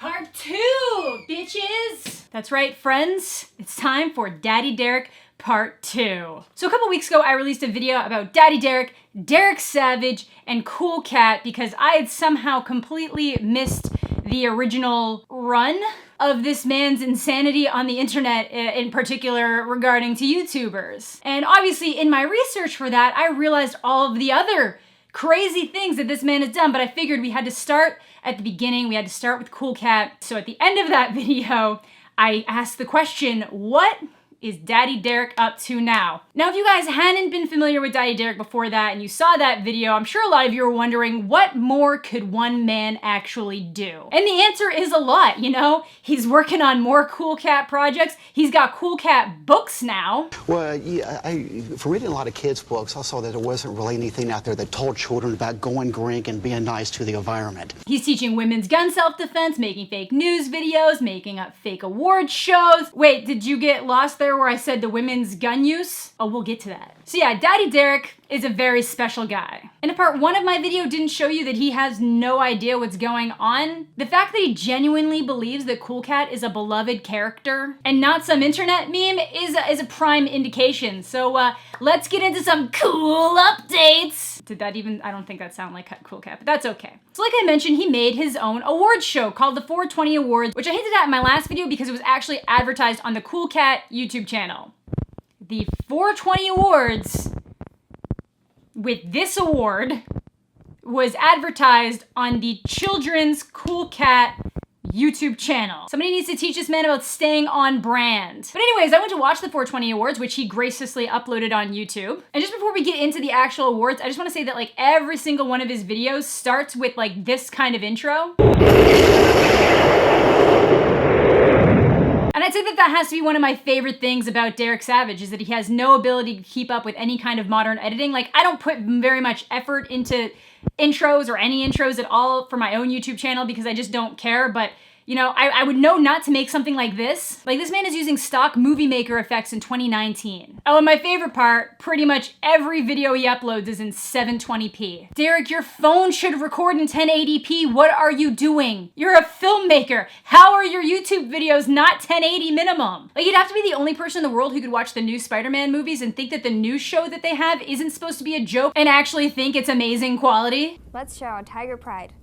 Part 2, bitches! That's right, friends. It's time for Daddy Derek Part 2. So a couple weeks ago, I released a video about Daddy Derek, Derek Savage, and Cool Cat because I had somehow completely missed the original run of this man's insanity on the internet, in particular regarding to YouTubers. And obviously in my research for that, I realized all of the other crazy things that this man has done, but I figured we had to start at the beginning. We had to start with Cool Cat. So at the end of that video, I asked the question, what is Daddy Derek up to now? Now, if you guys hadn't been familiar with Daddy Derek before that and you saw that video, I'm sure a lot of you are wondering, what more could one man actually do? And the answer is a lot, you know? He's working on more Cool Cat projects. He's got Cool Cat books now. Well, yeah, from reading a lot of kids' books, I saw that there wasn't really anything out there that told children about going green and being nice to the environment. He's teaching women's gun self-defense, making fake news videos, making up fake award shows. Wait, did you get lost there where I said the women's gun use? Oh, we'll get to that. So yeah, Daddy Derek is a very special guy. And if part 1 of my video didn't show you that he has no idea what's going on, the fact that he genuinely believes that Cool Cat is a beloved character and not some internet meme is a prime indication. So let's get into some cool updates. Did that even, I don't think that sounded like Cool Cat, but that's okay. So like I mentioned, he made his own awards show called the 420 Awards, which I hinted at in my last video because it was actually advertised on the Cool Cat YouTube channel. The 420 Awards with this award was advertised on the Children's Cool Cat YouTube channel. Somebody needs to teach this man about staying on brand. But anyways, I went to watch the 420 Awards, which he graciously uploaded on YouTube. And just before we get into the actual awards, I just want to say that like every single one of his videos starts with like this kind of intro. And I'd say that that has to be one of my favorite things about Derek Savage is that he has no ability to keep up with any kind of modern editing. Like I don't put very much effort into intros or any intros at all for my own YouTube channel because I just don't care. But you know, I would know not to make something like this. Like this man is using stock movie maker effects in 2019. Oh, and my favorite part, pretty much every video he uploads is in 720p. Derek, your phone should record in 1080p. What are you doing? You're a filmmaker. How are your YouTube videos not 1080 minimum? Like you'd have to be the only person in the world who could watch the new Spider-Man movies and think that the new show that they have isn't supposed to be a joke and actually think it's amazing quality. Let's show Tiger Pride.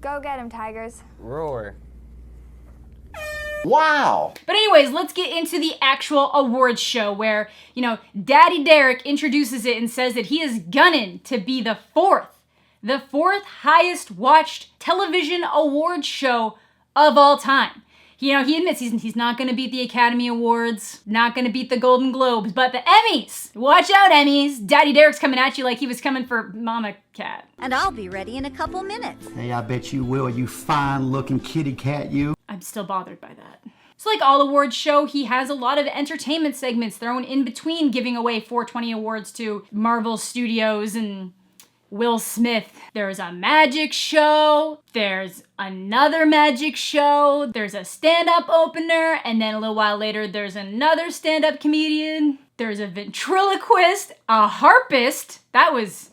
Go get him, Tigers. Roar. Wow! But anyways, let's get into the actual awards show where, you know, Daddy Derek introduces it and says that he is gunning to be the fourth highest watched television awards show of all time. You know, he admits he's not gonna beat the Academy Awards, not gonna beat the Golden Globes, but the Emmys! Watch out, Emmys! Daddy Derek's coming at you like he was coming for Mama Cat. And I'll be ready in a couple minutes. Hey, I bet you will, you fine-looking kitty cat, you. I'm still bothered by that. So like all awards show, he has a lot of entertainment segments thrown in between giving away 420 awards to Marvel Studios and Will Smith. There's a magic show, there's another magic show, there's a stand-up opener, and then a little while later there's another stand-up comedian, there's a ventriloquist, a harpist. That was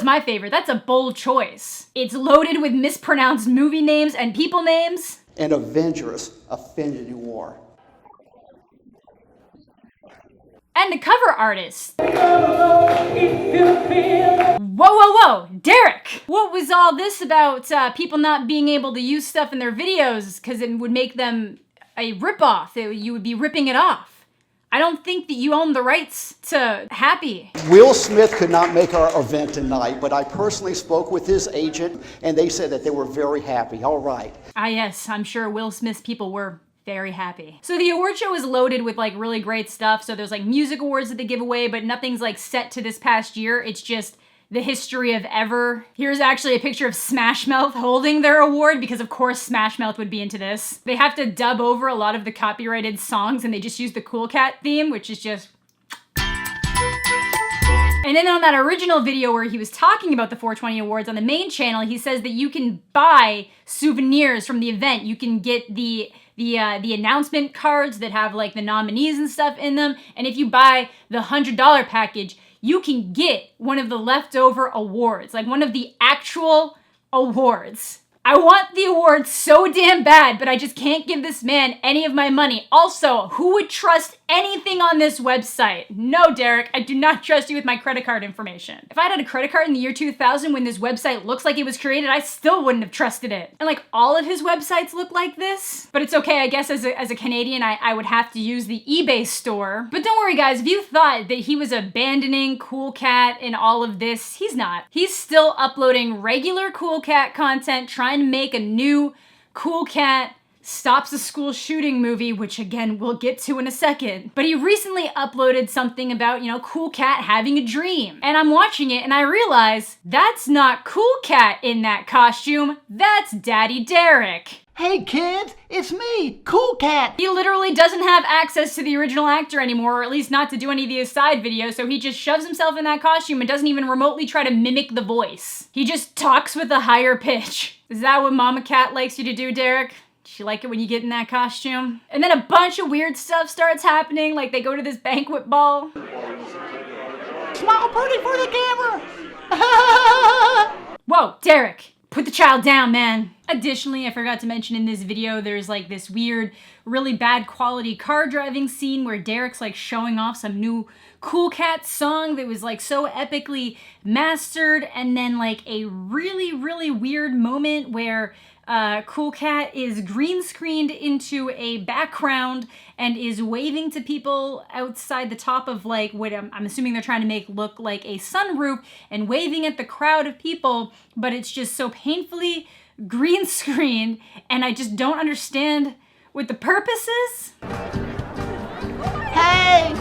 my favorite. That's a bold choice. It's loaded with mispronounced movie names and people names. An Avengers Affinity War. And a cover artist. Whoa, Derek! What was all this about people not being able to use stuff in their videos because it would make them a ripoff? You would be ripping it off. I don't think that you own the rights to Happy. Will Smith could not make our event tonight, but I personally spoke with his agent and they said that they were very happy. All right. Ah yes, I'm sure Will Smith's people were very happy. So the award show is loaded with like really great stuff. So there's like music awards that they give away, but nothing's like set to this past year. It's just the history of ever. Here's actually a picture of Smash Mouth holding their award because of course Smash Mouth would be into this. They have to dub over a lot of the copyrighted songs and they just use the Cool Cat theme, which is just... And then on that original video where he was talking about the 420 Awards on the main channel, he says that you can buy souvenirs from the event. You can get the announcement cards that have like the nominees and stuff in them. And if you buy the $100 package, you can get one of the leftover awards, like one of the actual awards. I want the award so damn bad, but I just can't give this man any of my money. Also, who would trust anything on this website? No, Derek, I do not trust you with my credit card information. If I had a credit card in the year 2000 when this website looks like it was created, I still wouldn't have trusted it. And like all of his websites look like this. But it's okay, I guess as a Canadian, I would have to use the eBay store. But don't worry guys, if you thought that he was abandoning Cool Cat in all of this, he's not. He's still uploading regular Cool Cat content, trying to make a new Cool Cat stops a school shooting movie, which again, we'll get to in a second. But he recently uploaded something about, Cool Cat having a dream. And I'm watching it and I realize that's not Cool Cat in that costume, that's Daddy Derek. Hey kids, it's me, Cool Cat. He literally doesn't have access to the original actor anymore, or at least not to do any of the aside videos, so he just shoves himself in that costume and doesn't even remotely try to mimic the voice. He just talks with a higher pitch. Is that what Mama Cat likes you to do, Derek? Does she like it when you get in that costume? And then a bunch of weird stuff starts happening, like they go to this banquet ball. Smile pretty for the camera. Whoa, Derek. Put the child down, man. Additionally, I forgot to mention in this video, there's like this weird, really bad quality car driving scene where Derek's like showing off some new Cool Cat song that was like so epically mastered, and then like a really, really weird moment where Cool Cat is green screened into a background and is waving to people outside the top of like what I'm assuming they're trying to make look like a sunroof, and waving at the crowd of people, but it's just so painfully green screen, and I just don't understand what the purpose is. Hey!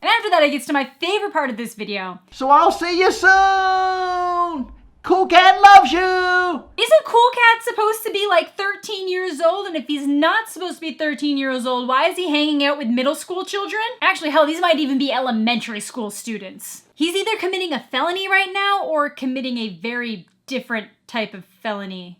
And after that, it gets to my favorite part of this video. So I'll see you soon! Cool Cat loves you! Isn't Cool Cat supposed to be like 13 years old? And if he's not supposed to be 13 years old, why is he hanging out with middle school children? Actually, hell, these might even be elementary school students. He's either committing a felony right now or committing a very different type of felony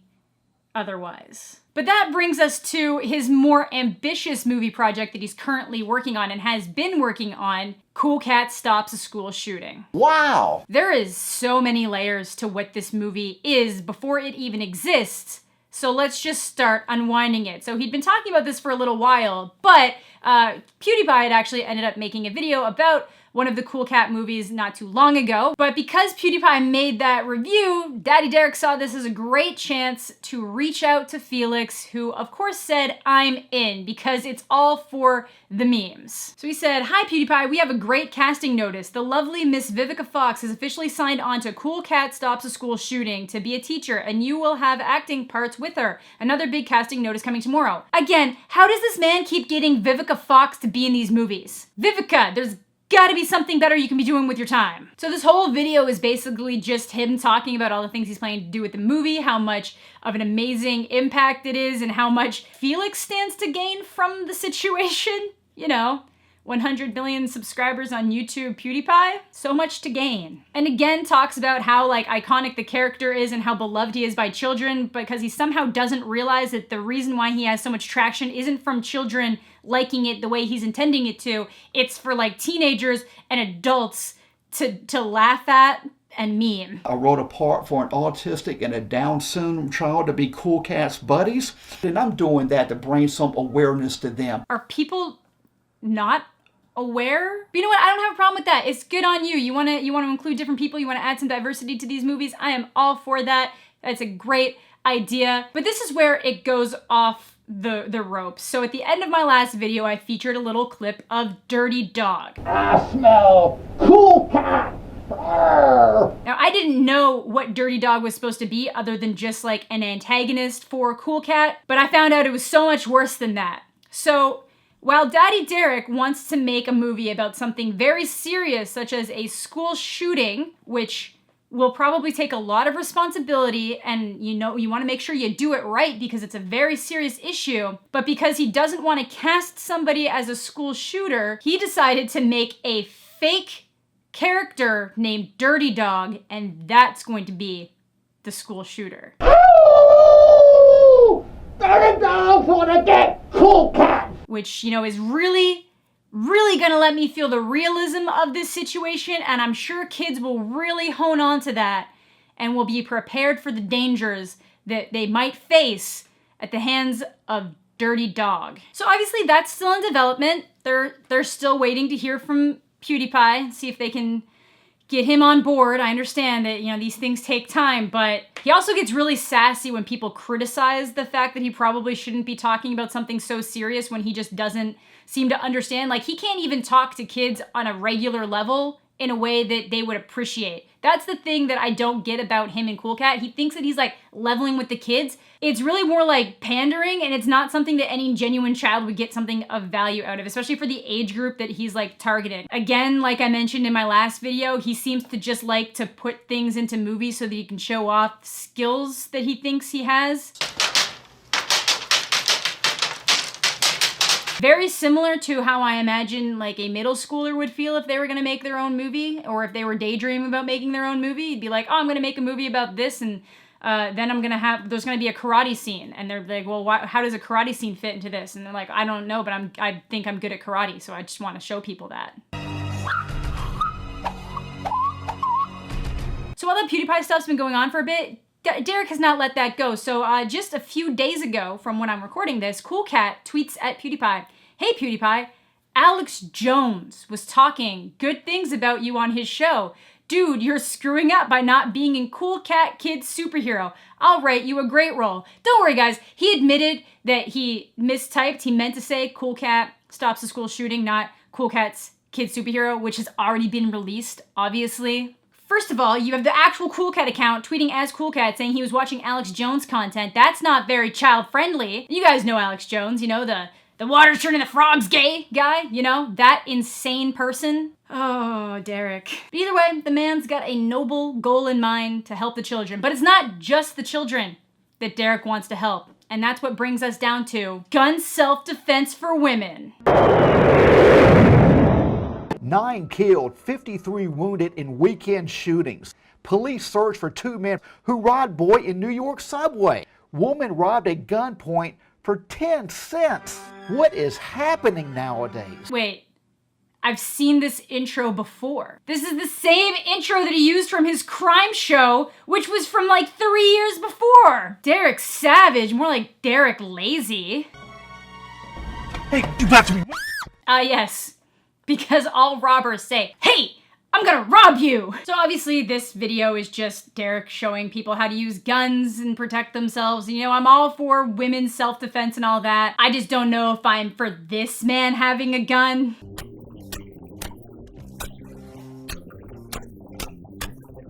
otherwise. But that brings us to his more ambitious movie project that he's currently working on and has been working on, Cool Cat Stops a School Shooting. Wow! There is so many layers to what this movie is before it even exists, so let's just start unwinding it. So he'd been talking about this for a little while, but PewDiePie had actually ended up making a video about one of the Cool Cat movies not too long ago. But because PewDiePie made that review, Daddy Derek saw this as a great chance to reach out to Felix, who of course said, I'm in, because it's all for the memes. So he said, hi PewDiePie, we have a great casting notice. The lovely Miss Vivica Fox has officially signed on to Cool Cat Stops a School Shooting to be a teacher, and you will have acting parts with her. Another big casting notice coming tomorrow. Again, how does this man keep getting Vivica Fox to be in these movies? Vivica, there's gotta be something better you can be doing with your time. So this whole video is basically just him talking about all the things he's planning to do with the movie, how much of an amazing impact it is, and how much Felix stands to gain from the situation. 100 million subscribers on YouTube, PewDiePie, so much to gain. And again, talks about how like iconic the character is and how beloved he is by children, because he somehow doesn't realize that the reason why he has so much traction isn't from children liking it the way he's intending it to. It's for like teenagers and adults to laugh at and meme. I wrote a part for an autistic and a Down syndrome child to be Cool Cat's buddies, and I'm doing that to bring some awareness to them. Are people not aware? But you know what? I don't have a problem with that. It's good on you. You want to include different people. You want to add some diversity to these movies. I am all for that. That's a great idea. But this is where it goes off the ropes. So at the end of my last video, I featured a little clip of Dirty Dog. I smell Cool Cat. Now, I didn't know what Dirty Dog was supposed to be other than just like an antagonist for Cool Cat, but I found out it was so much worse than that. So while Daddy Derek wants to make a movie about something very serious, such as a school shooting, which will probably take a lot of responsibility, and you want to make sure you do it right because it's a very serious issue, but because he doesn't want to cast somebody as a school shooter, he decided to make a fake character named Dirty Dog, and that's going to be the school shooter. Ooh! Dirty Dog's wanna get Cool Cat! Which, is really, really gonna let me feel the realism of this situation, and I'm sure kids will really hone on to that and will be prepared for the dangers that they might face at the hands of Dirty Dog. So obviously that's still in development. They're still waiting to hear from PewDiePie, see if they can get him on board. I understand that, these things take time, but he also gets really sassy when people criticize the fact that he probably shouldn't be talking about something so serious when he just doesn't seem to understand. Like, he can't even talk to kids on a regular level in a way that they would appreciate. That's the thing that I don't get about him and Cool Cat. He thinks that he's like leveling with the kids. It's really more like pandering, and it's not something that any genuine child would get something of value out of, especially for the age group that he's like targeting. Again, like I mentioned in my last video, he seems to just like to put things into movies so that he can show off skills that he thinks he has. Very similar to how I imagine like a middle schooler would feel if they were gonna make their own movie, or if they were daydreaming about making their own movie. You'd be like, oh, I'm gonna make a movie about this, and then there's gonna be a karate scene. And they're like, well, how does a karate scene fit into this? And they're like, I don't know, but I think I'm good at karate, so I just wanna show people that. So while the PewDiePie stuff's been going on for a bit, Derek has not let that go. So just a few days ago from when I'm recording this, Cool Cat tweets at PewDiePie, hey PewDiePie, Alex Jones was talking good things about you on his show. Dude, you're screwing up by not being in Cool Cat Kid's Superhero. I'll write you a great role. Don't worry guys, he admitted that he mistyped. He meant to say Cool Cat stops a school shooting, not Cool Cat's Kid Superhero, which has already been released, obviously. First of all, you have the actual Cool Cat account tweeting as Cool Cat saying he was watching Alex Jones content. That's not very child friendly. You guys know Alex Jones, the water's turning the frogs gay guy, that insane person. Oh, Derek. But either way, the man's got a noble goal in mind to help the children. But it's not just the children that Derek wants to help. And that's what brings us down to gun self-defense for women. 9 killed, 53 wounded in weekend shootings. Police search for 2 men who robbed boy in New York subway. Woman robbed at gunpoint for 10 cents. What is happening nowadays? Wait, I've seen this intro before. This is the same intro that he used from his crime show, which was from like 3 years before. Derek Savage, more like Derek Lazy. Hey, you about to be... Yes. Because all robbers say, hey, I'm gonna rob you. So obviously this video is just Derek showing people how to use guns and protect themselves. I'm all for women's self-defense and all that. I just don't know if I'm for this man having a gun.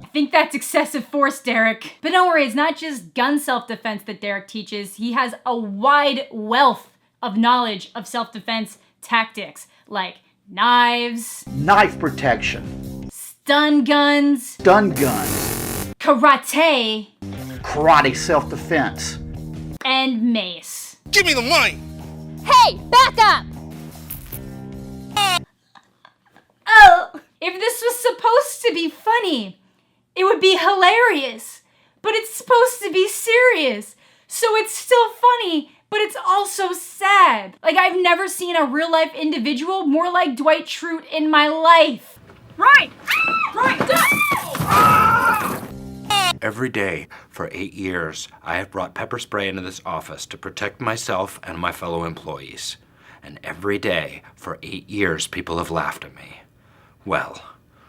I think that's excessive force, Derek. But don't worry, it's not just gun self-defense that Derek teaches. He has a wide wealth of knowledge of self-defense tactics, like knives, Knife protection, stun guns, karate, karate self-defense, and mace. Give me the money! Hey, back up! Oh, if this was supposed to be funny, it would be hilarious. But it's supposed to be serious, so it's still funny, but it's also sad. Like, I've never seen a real life individual more like Dwight Schrute in my life. Right! Every day for 8 years, I have brought pepper spray into this office to protect myself and my fellow employees. And every day for 8 years, people have laughed at me. Well,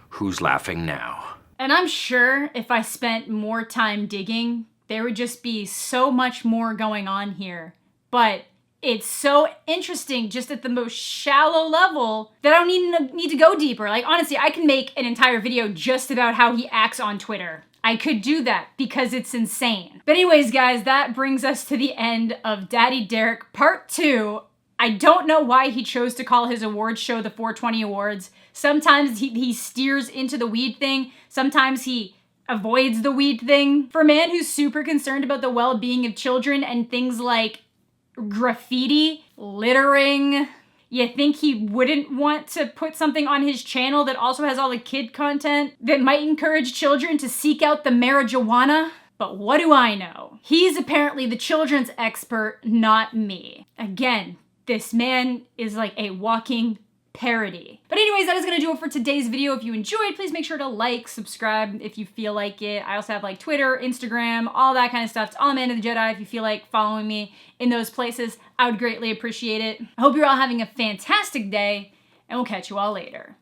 who's laughing now? And I'm sure if I spent more time digging, there would just be so much more going on here. But it's so interesting just at the most shallow level that I don't need to go deeper. Like, honestly, I can make an entire video just about how he acts on Twitter. I could do that because it's insane. But anyways, guys, that brings us to the end of Daddy Derek Part 2. I don't know why he chose to call his awards show the 420 Awards. Sometimes he steers into the weed thing. Sometimes he avoids the weed thing. For a man who's super concerned about the well-being of children and things like graffiti, littering, you think he wouldn't want to put something on his channel that also has all the kid content that might encourage children to seek out the marijuana? But what do I know? He's apparently the children's expert, not me. Again, this man is like a walking parody. But anyways, that is gonna do it for today's video. If you enjoyed, please make sure to like, subscribe if you feel like it. I also have like Twitter, Instagram, all that kind of stuff. It's all Amanda the Jedi. If you feel like following me in those places, I would greatly appreciate it. I hope you're all having a fantastic day, and we'll catch you all later.